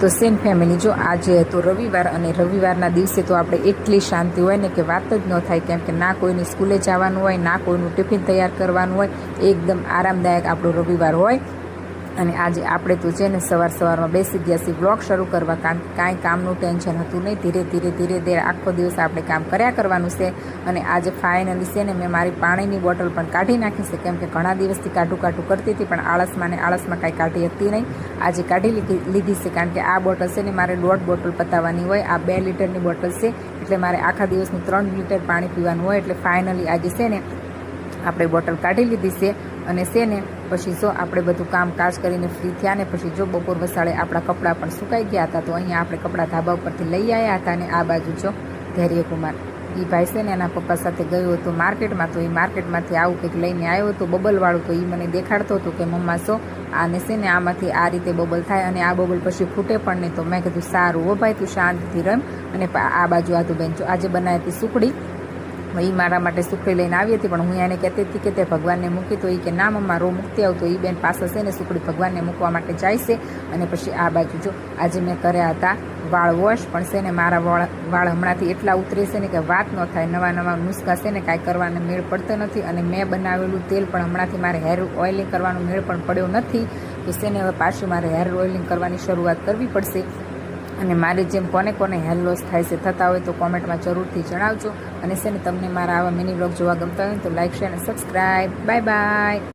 તો સેન ફેમિલી, જો આજે હતો રવિવાર અને રવિવારના દિવસે તો આપણે એટલી શાંતિ હોય ને કે વાત જ ન થાય, કેમ કે ના કોઈની સ્કૂલે જવાનું હોય, ના કોઈનું ટિફિન તૈયાર કરવાનું હોય, એકદમ આરામદાયક આપણો રવિવાર હોય. અને આજે આપણે તો છે ને સવારમાં બેસી ગયા છીએ વ્લોગ શરૂ કરવા, કારણ કે કાંઈ કામનું ટેન્શન હતું નહીં. ધીરે ધીરે આખો દિવસ આપણે કામ કર્યા કરવાનું છે. અને આજે ફાઇનલી છે ને મેં મારી પાણીની બોટલ પણ કાઢી નાખી છે, કેમ કે ઘણા દિવસથી કાઢું કરતી હતી, પણ આળસમાં કાંઈ કાઢી હતી નહીં. આજે કાઢી લીધી છે, કારણ કે આ બોટલ છે ને મારે 1.5 બોટલ પતાવવાની હોય. આ 2 લીટરની બોટલ છે, એટલે મારે આખા દિવસનું 3 લીટર પાણી પીવાનું હોય. એટલે ફાઇનલી આજે છે ને આપણે બોટલ કાઢી લીધી છે. અને છે ને પછી જો આપણે બધું કામકાજ કરીને ફ્રી થયા ને પછી જો બપોર વસાળે આપણા કપડાં પણ સુકાઈ ગયા હતા. તો અહીંયા આપણે કપડાં ધાબા ઉપરથી લઈ આવ્યા હતા. અને આ બાજુ જો ધૈર્યકુમાર, એ ભાઈ છે ને એના પપ્પા સાથે ગયો હતો માર્કેટમાં. તો એ માર્કેટમાંથી આવું કંઈક લઈને આવ્યો હતો બબલવાળું. તો એ મને દેખાડતો હતો કે મમ્મા સો આને છે ને આમાંથી આ રીતે બબલ થાય અને આ બબલ પછી ફૂટે પણ નહીં. તો મેં કીધું સારું હો ભાઈ, તું શાંતિથી રમ. અને આ બાજુ આધુબેન જો આજે બનાવી હતી સુખડી. એ મારા માટે સુખડી લઈને આવી હતી, પણ હું એને કહેતી હતી કે તે ભગવાનને મૂકી. તો એ કે ના મમ્મા રો મૂકતી આવ. તો એ બેન પાસે છે ને સુખડી ભગવાનને મૂકવા માટે જાય છે. અને પછી આ બાજુ જો આજે મેં કર્યા હતા વાળ વોશ, પણ છે ને મારા વાળ હમણાંથી એટલા ઉતરે છે ને કે વાત ન થાય. નવા નુસ્ખા છે ને કાંઈ કરવાનો મેળ પડતો નથી. અને મેં બનાવેલું તેલ પણ હમણાંથી મારે હેર ઓઇલિંગ કરવાનો મેળ પણ પડ્યો નથી. તો છે ને હવે પાછું મારે હેર ઓઇલિંગ કરવાની શરૂઆત કરવી પડશે. અને મારી જેમ કોને હેર લોસ થાય છે, થતા હોય તો કોમેન્ટમાં જરૂરથી જણાવજો. અને છે ને તમને મારા આવા મિની વ્લોગ જોવા ગમતા હોય તો લાઈક, શેર અને સબસ્ક્રાઈબ. Bye bye.